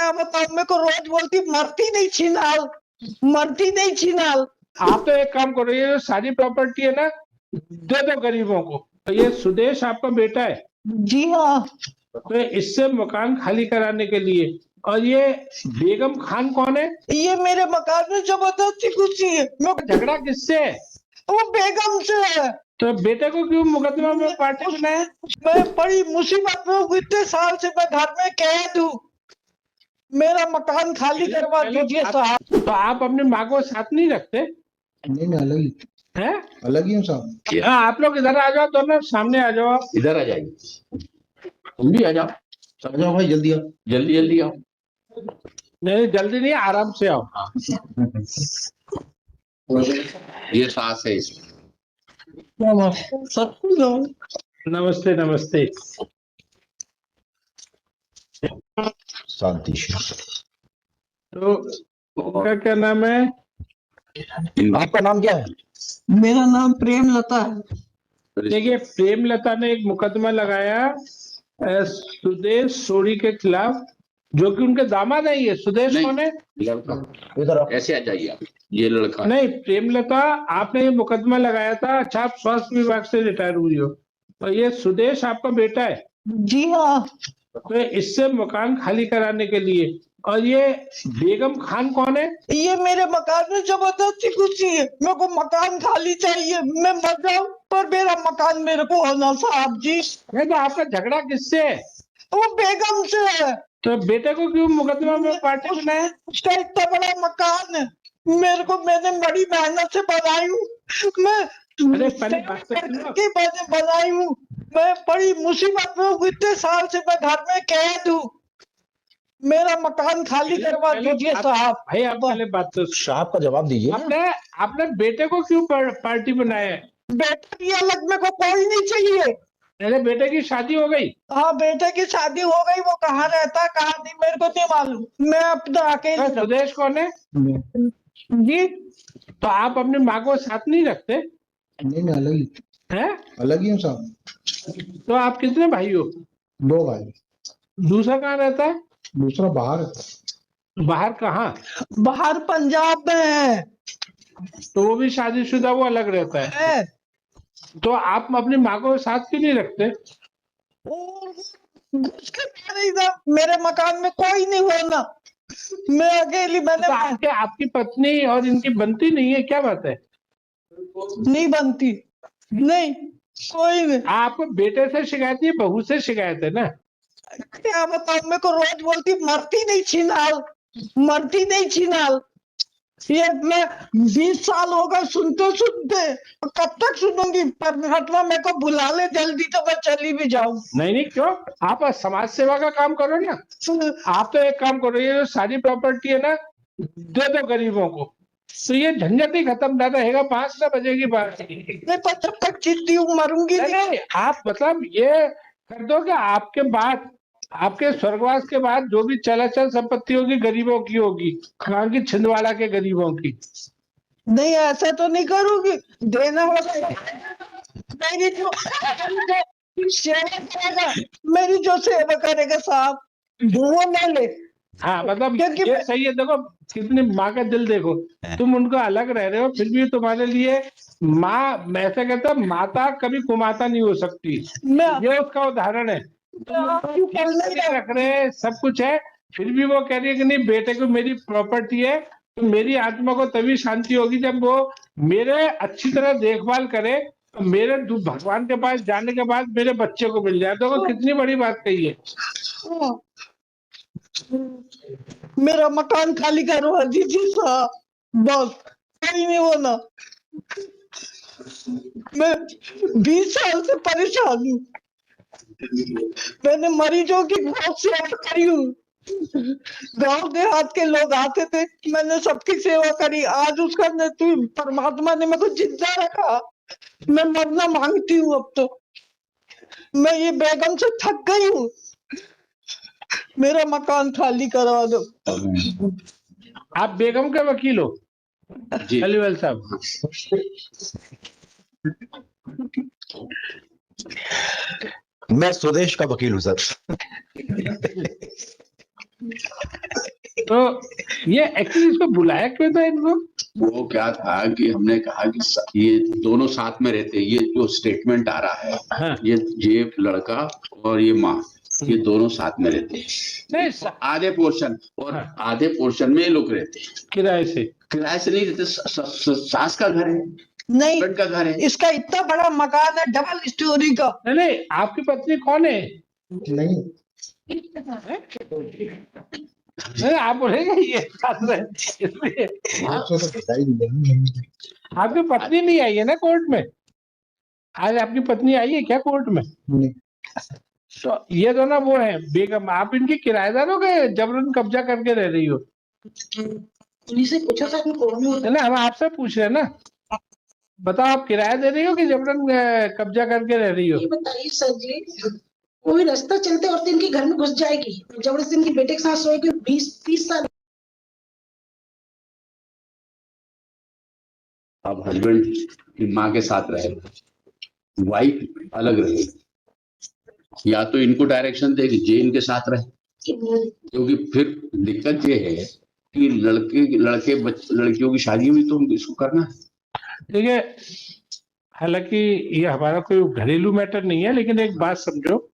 क्या बताऊं, मेरे को रोज बोलती मरती नहीं छिनाल, मरती नहीं छिनाल। आप तो एक काम करो, ये जो सारी प्रॉपर्टी है ना दे दो गरीबों को। तो ये सुदेश आपका बेटा है, जी हाँ। तो इससे मकान खाली कराने के लिए। और ये बेगम खान कौन है? ये मेरे मकान में जबरदस्ती घुसी है। झगड़ा किससे है? वो बेगम से है। तो बेटे को क्यों मुकदमा में पार्टी बनाया? मैं बड़ी मुसीबत में हूँ, इतने साल से मैं घर में कैद हूँ। मेरा मकान खाली करवा दीजिए साहब। तो आप अपनी माँ को साथ नहीं रखते? नहीं, अलग ही हैं? अलग ही हूँ साहब। हाँ, आप लोग इधर आ जाओ, दोनों सामने आ जाओ। आप इधर आ जाइए, तुम भी आ जाओ। आ जाओ भाई, जल्दी आओ। जल्दी जल्दी आओ। नहीं, जल्दी नहीं, आराम से आओ। ये सास है इसमें। सब कुछ हो। नमस्ते नमस्ते। शांति। तो उनका क्या नाम है? आपका नाम क्या है? मेरा नाम प्रेमलता है। देखिए, प्रेमलता ने एक मुकदमा लगाया सुदेश सोढ़ी के खिलाफ, जो कि उनके दामाद है। ये सुदेश नहीं। कौन है? लड़का इधर आओ। ऐसे आ जाइए आप। ये लड़का नहीं, प्रेमलता, आपने ये मुकदमा लगाया था। अच्छा, आप स्वास्थ्य विभाग से रिटायर हुई हो। तो ये सुदेश आपका बेटा है, जी हाँ। तो इससे मकान खाली कराने के लिए। और ये बेगम खान कौन है? ये मेरे मकान में जबरदस्ती घुसी है। मेरे को मकान खाली चाहिए, मैं मर जाऊं पर मेरा मकान मेरे को होना साहब जी। नहीं, तो आपका झगड़ा किससे है? वो बेगम से है। तो बेटे को क्यों मुकदमा में पार्टी बनाया? उसका इतना बड़ा मकान है, मेरे को, मैंने बड़ी मेहनत से बनाई हूँ। मैं अरे पहले बात तो सुनो। की मैंने बनाई हूँ। मैं बड़ी मुसीबत में हूँ, इतने साल से मैं घर में कैद हूँ। मेरा मकान खाली करवा दीजिए साहब। भाई, आप पहले बात तो सुनो। साहब का जवाब दीजिए ना। आपने आपने बेटे को क्यों पार्टी बनाया है? बेटा की अलग मेरे को कोई नहीं चाहिए। मेरे बेटे की शादी हो गई? हाँ, बेटे की शादी हो गई। वो कहाँ रहता कहाँ नहीं मेरे को नहीं मालूम। मैं अपना अकेले। सुदेश कौन है? जी। तो आप अपनी माँ को साथ नहीं रखते? नहीं, अलग ही हैं? अलग ही हूँ साहब। तो आप कितने भाई हो? 2 भाई। दूसरा कहाँ रहता है? दूसरा बाहर है। बाहर कहाँ? बाहर पंजाब में है। तो वो भी शादीशुदा, वो अलग रहता है। तो आप अपनी माँ को साथ क्यों नहीं रखते? मेरे मकान में कोई नहीं होना, मैं अकेली। मैंने तो आपकी पत्नी और इनकी बनती नहीं है, क्या बात है? नहीं बनती, नहीं कोई नहीं। आपको बेटे से शिकायत नहीं, बहू से शिकायत है ना? क्या बताऊं, मेरे को रोज बोलती मरती नहीं छिनाल, मरती नहीं छिनाल। ये मैं 20 साल हो गए सुनते सुनते, कब तक सुनूंगी? परमात्मा मेरे को बुला ले जल्दी तो मैं चली भी जाऊं। नहीं नहीं, क्यों? आप समाज सेवा का काम करो ना। आप तो एक काम करो, ये जो सारी प्रॉपर्टी है ना दे दो गरीबों को, तो ये झंझट ही खत्म ना रहेगा। 5 बजे की बात नहीं, पर जब तक जीती हूँ मरूंगी नहीं। आप मतलब ये कर दो कि आपके बाद, आपके स्वर्गवास के बाद जो भी चलाचल संपत्ति होगी गरीबों की होगी, कहाँ की? छिंदवाड़ा के गरीबों की। नहीं, ऐसा तो नहीं करूंगी, देना होगा। मेरी जो सेवा करेगा, मेरी जो सेवा करेगा साहब, वो ले ले। हाँ, मतलब क्योंकि ये सही है। देखो कितनी माँ का दिल, देखो तुम उनको अलग रह रहे हो, फिर भी तुम्हारे लिए माँ, मैं ऐसा कहता हूँ, माता कभी कुमाता नहीं हो सकती। ये उसका उदाहरण है। रख रहे हैं, सब कुछ है, फिर भी वो कह रही है कि नहीं, बेटे को मेरी प्रॉपर्टी है। तो मेरी आत्मा को तभी शांति होगी जब वो मेरे अच्छी तरह देखभाल करे। तो मेरे भगवान के पास जाने के बाद मेरे बच्चे को मिल जाए, तो कितनी बड़ी बात कही है। मेरा मकान खाली करवा दीजिए साहब, बस कोई नहीं होना। मैं 20 साल से परेशान हूँ। मैंने मरीजों की बहुत सेवा करी हूँ। गांव देहात के लोग आते थे, मैंने सबकी सेवा करी। आज उसका परमात्मा ने मेरे को जिंदा रखा। मैं मरना मांगती हूँ अब तो। मैं ये बेगम से थक गई हूँ, मेरा मकान खाली करवा दो। आप बेगम के वकील हो? जी अलीवाल साहब, मैं स्वदेश का वकील हूँ सर। तो ये एक्चुअली इसको बुलाया क्यों था इनको? वो क्या था कि हमने कहा कि ये दोनों साथ में रहते हैं, ये जो स्टेटमेंट आ रहा है, हाँ। ये लड़का और ये माँ, ये दोनों साथ में रहते हैं नहीं आधे पोर्शन, और हाँ। आधे पोर्शन में ये लोग रहते हैं किराए से नहीं रहते। सास का घर है, नहीं, हस्बैंड का घर है। इसका इतना बड़ा मकान है डबल स्टोरी का। नहीं, आपकी पत्नी कौन है? नहीं, नहीं, आप बोलेंगे ये सास है, इसलिए तो बताई नहीं। आपकी पत्नी नहीं आई है ना कोर्ट में? आज आपकी पत्नी आई है क्या कोर्ट में? नहीं। तो ये दोनों वो है बेगम, आप इनके किराएदारों के जबरन कब्जा करके रह रही हो? से पूछा था ना, हम आपसे पूछ रहे हैं ना, बताओ आप किराया दे रही हो कि जबरन कब्जा करके रह रही हो? ये बताइए सर जी, कोई रास्ता चलते औरत इनके घर में घुस जाएगी, जबरदस्ती इनके बेटे के साथ सोएगी, 20-30 साल। अब हस्बैंड की माँ के साथ रहेगा, वाइफ अलग रहेगी, या तो इनको डायरेक्शन देगी जे इनके साथ रहे, क्योंकि फिर दिक्कत ये है कि लड़कियों की शादी भी तो इसको करना है। देखिए, हालांकि ये हमारा कोई घरेलू मैटर नहीं है, लेकिन एक बात समझो,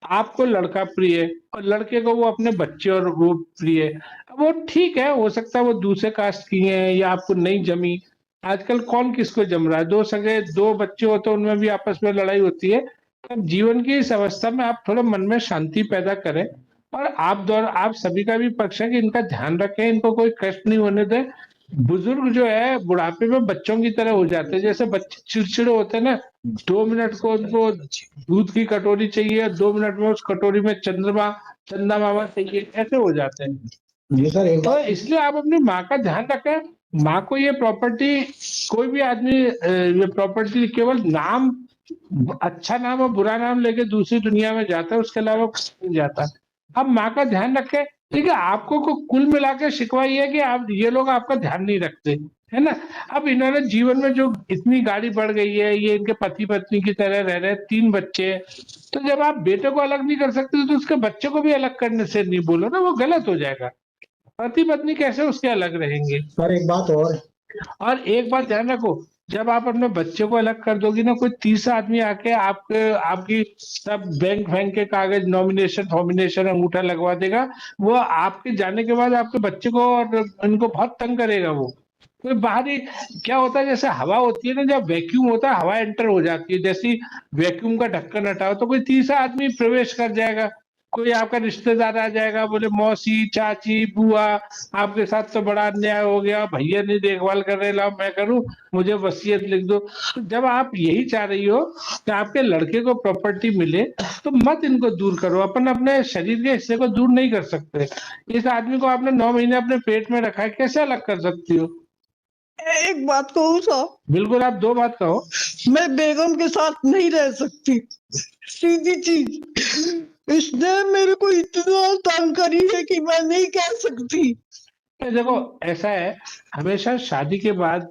आपको लड़का प्रिय है और लड़के को वो अपने बच्चे और वो प्रिय है, वो ठीक है, हो सकता है वो दूसरे कास्ट की हैं या आपको नहीं जमी। आजकल कौन किसको जम रहा है? दो सगे दो बच्चे हो तो उनमें भी आपस में लड़ाई होती है। तो जीवन की इस अवस्था में आप थोड़ा मन में शांति पैदा करें, और आप सभी का भी पक्ष है कि इनका ध्यान रखें, इनको कोई कष्ट नहीं होने दें। बुजुर्ग जो है बुढ़ापे में बच्चों की तरह हो जाते हैं, जैसे बच्चे चिड़चिड़े होते हैं ना, 2 मिनट को उनको दूध की कटोरी चाहिए, 2 मिनट में उस कटोरी में चंदा मामा चाहिए, ऐसे हो जाते हैं। ये सर एक तो बात, इसलिए आप अपनी माँ का ध्यान रखें। माँ को ये प्रॉपर्टी, कोई भी आदमी ये प्रॉपर्टी केवल नाम, अच्छा नाम और बुरा नाम लेके दूसरी दुनिया में जाता है, उसके अलावा नहीं जाता। अब माँ का ध्यान रखें। ठीक है, आपको कुल मिला के शिकवा ये है कि आप ये लोग आपका ध्यान नहीं रखते, है ना। अब इन्होंने जीवन में जो इतनी गाड़ी बढ़ गई है, ये इनके पति पत्नी की तरह रह रहे, 3 बच्चे, तो जब आप बेटे को अलग नहीं कर सकते तो उसके बच्चे को भी अलग करने से नहीं बोलो ना, वो गलत हो जाएगा। पति पत्नी कैसे उसके अलग रहेंगे? सर एक बात और एक बात ध्यान रखो, जब आप अपने बच्चे को अलग कर दोगी ना, कोई तीसरा आदमी आके आपकी सब बैंक के कागज, नॉमिनेशन अंगूठा लगवा देगा, वो आपके जाने के बाद आपके बच्चे को और इनको बहुत तंग करेगा। वो कोई बाहरी क्या होता है, जैसे हवा होती है ना, जब वैक्यूम होता है हवा एंटर हो जाती है, जैसी वैक्यूम का ढक्कन हटाओ तो कोई तीसरा आदमी प्रवेश कर जाएगा, कोई आपका रिश्तेदार आ जाएगा, बोले मौसी चाची बुआ आपके साथ तो बड़ा अन्याय हो गया, भैया नहीं देखभाल कर रहे, लाओ मैं करूं, मुझे वसीयत लिख दो। तो जब आप यही चाह रही हो कि आपके लड़के को प्रॉपर्टी मिले, तो मत इनको दूर करो, अपने शरीर के हिस्से को दूर नहीं कर सकते। इस आदमी को आपने 9 महीने अपने पेट में रखा है, कैसे अलग कर सकती हो? एक बात कहूँ साहब, बिल्कुल, आप 2 बात कहो। मैं बेगम के साथ नहीं रह सकती, सीधी चीज। इसने मेरे को इतना तंग करी है कि मैं नहीं कह सकती। देखो, ऐसा है, हमेशा शादी के बाद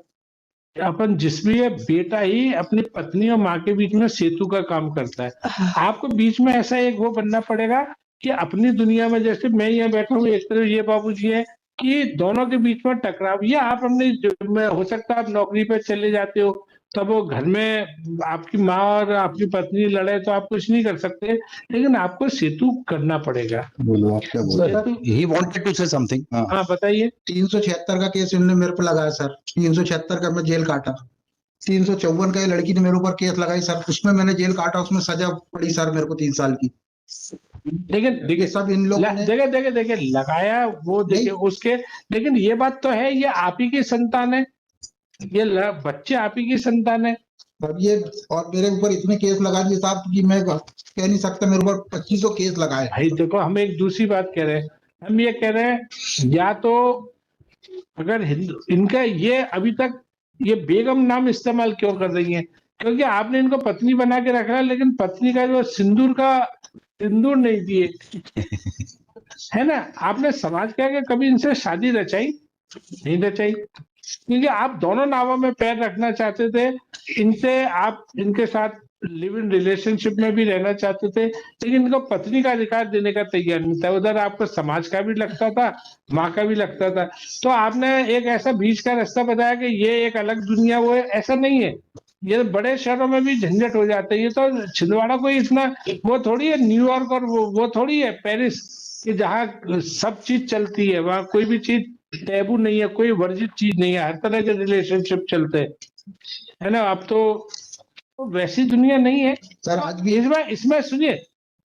अपन जिसमें ये बेटा ही अपनी पत्नी और माँ के बीच में सेतु का काम करता है। आपको बीच में ऐसा एक वो बनना पड़ेगा कि अपनी दुनिया में, जैसे मैं यहाँ बैठा हूँ, एक तरफ ये बाबूजी है, कि दोनों के बीच में टकराव, या आप अपने हो सकता है आप नौकरी पे चले जाते हो, तब वो घर में आपकी माँ और आपकी पत्नी लड़े तो आप कुछ नहीं कर सकते, लेकिन आपको सेतु करना पड़ेगा। बोलो, आप क्या बोल रहे सेतु- He wanted to say something. हाँ बताइए। 376 का केस इन्होंने मेरे पर लगाया सर, 376 का मैं जेल काटा। 354 का ये लड़की ने मेरे ऊपर केस लगाई सर, उसमें मैंने जेल काटा, उसमें सजा पड़ी सर मेरे को 3 साल की। लेकिन देखिए, सब इन लोगों ने देखिए लगाया वो, देखिए उसके, लेकिन ये बात तो है, ये आप ही की संतान है, ये बच्चे आप ही की संतान है। और ये और मेरे ऊपर इतने केस लगा दिए साहब कि मैं कह नहीं सकता, मेरे ऊपर 2500 केस लगाए। भाई देखो, हम एक दूसरी बात कह रहे हैं, हम ये कह रहे हैं, या तो अगर इनका ये अभी तक ये बेगम नाम इस्तेमाल क्यों कर रही है? क्योंकि आपने इनको पत्नी बना के रखा है, लेकिन पत्नी का जो सिंदूर नहीं दिए, है ना। आपने समाज के आगे कभी इनसे शादी रचाई नहीं रचाई, क्योंकि आप दोनों नावों में पैर रखना चाहते थे। इनसे आप इनके साथ लिव इन रिलेशनशिप में भी रहना चाहते थे, लेकिन इनको पत्नी का अधिकार देने का तैयार नहीं था। उधर आपको समाज का भी लगता था, माँ का भी लगता था। तो आपने एक ऐसा बीच का रास्ता बताया कि ये एक अलग दुनिया, वो ऐसा नहीं है। ये बड़े शहरों में भी झंझट हो जाते हैं। ये तो छिंदवाड़ा कोई इतना वो थोड़ी है, न्यूयॉर्क और वो थोड़ी है पेरिस, कि जहाँ सब चीज चलती है। वहाँ कोई भी चीज टैबू नहीं है, कोई वर्जित चीज नहीं है, हर तरह के रिलेशनशिप चलते हैं, है ना। अब तो वैसी दुनिया नहीं है सर आज भी इसमें सुनिए,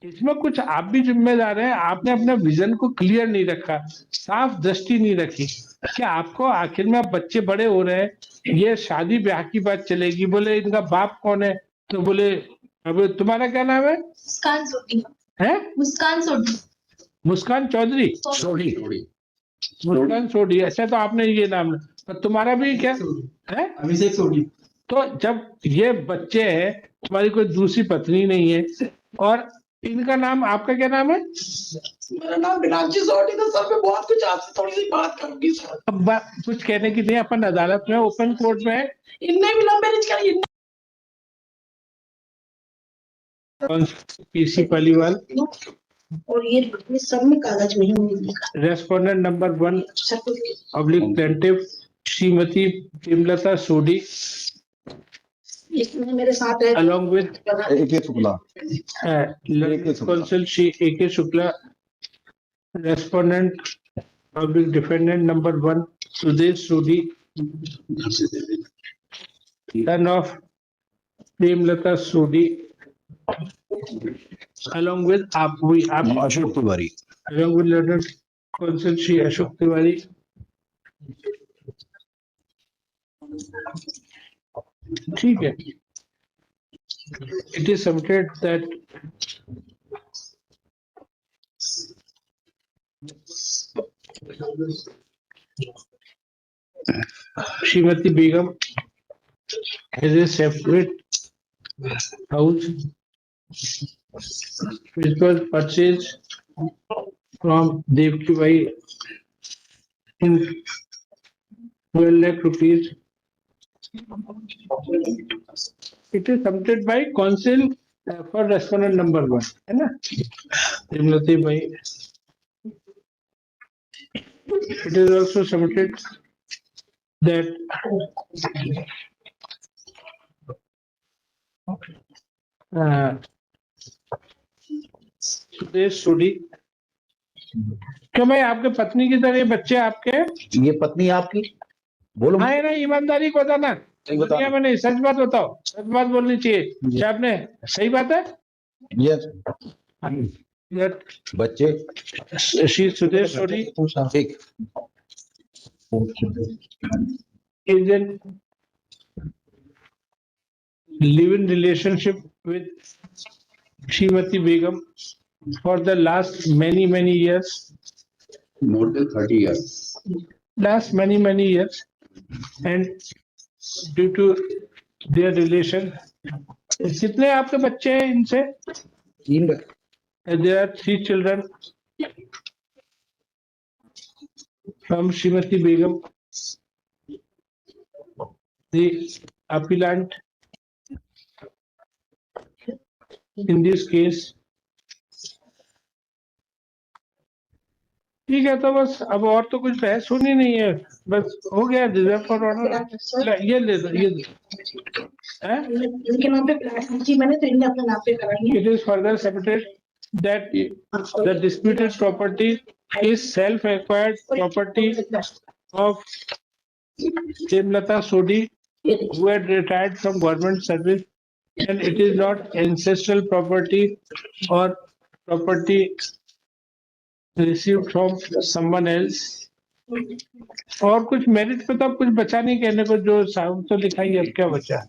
इसमें कुछ आप भी जिम्मेदार हैं। आपने अपने विजन को क्लियर नहीं रखा, साफ दृष्टि नहीं रखी कि आपको आखिर में अब बच्चे बड़े हो रहे हैं, ये शादी ब्याह की बात चलेगी। बोले इनका बाप कौन है, तो बोले अब तुम्हारा क्या नाम है? मुस्कान सोडी है मुस्कान सोडी मुस्कान चौधरी, सोडी मुस्कान सोडी। अच्छा, तो आपने ये नाम, तो तुम्हारा भी क्या है? अभिषेक सोडी। तो जब ये बच्चे हैं, तुम्हारी कोई दूसरी पत्नी नहीं है, और इनका नाम, आपका क्या नाम है? मेरा नाम मीनाक्षी सोडी था सर। मैं बहुत कुछ आपसे थोड़ी सी बात करूंगी सर। अब कुछ कहने की नहीं, अपन अदालत में, ओपन कोर्ट में है। इनने भी लव मैरिज करी। पीसी पालीवाल, और ये सब में कागज में ही लिखा रेस्पोंडेंट नंबर 1 सर। कुछ ऑब्लिक प्लेंटिव श्रीमती प्रेमलता सोडी, इसमें मेरे साथ है along with A.K. Shukla. Counsel Shri A.K. Shukla, respondent public defendant number 1 Sudesh Sodi, son of Premlata Sodi, along with Ashok Tiwari. along with Lieutenant Counsel Shri Ashok Tiwari. ठीक है, it is submitted that Srimati Begum has a separate house which was purchased from Devki Bhai in 12 lakh rupees. It is submitted by counsel for respondent number 1, है ना? प्रेमलता भाई. It is also submitted that Sudesh सोडी, क्यों भाई आपके पत्नी की तरह बच्चे आपके? ये पत्नी आपकी? बोलो। हाँ, ना ईमानदारी को बताना, सही बता। दुनिया में नहीं, सच बात बताओ, सच बात बोलनी चाहिए। क्या आपने सही बात है? यस। बच्चे श्री सुदेश सोडी ठीक। is in live-in relationship with Srimati Begum for the last many years. more than 30 years. Last many years, and due to their relation, कितने आपके बच्चे हैं इनसे? 3 There are 3 children from Srimati Begum, the appellant in this case. ठीक है, तो बस अब और तो कुछ बहस होनी नहीं है, बस हो गया। रिजर्व फॉर ऑर्डर ये ले दो, ये इनके नाम पे प्लाट जी मैंने, तो इनने अपने नाम पे कराई है। It is further submitted that the disputed property is self-acquired property of Premlata Sodi, who had retired from government service, and it is not ancestral property or property received from someone else. और कुछ merit पे तो कुछ बचा नहीं कहने को, जो साहब तो लिखाई है, अब क्या बचा?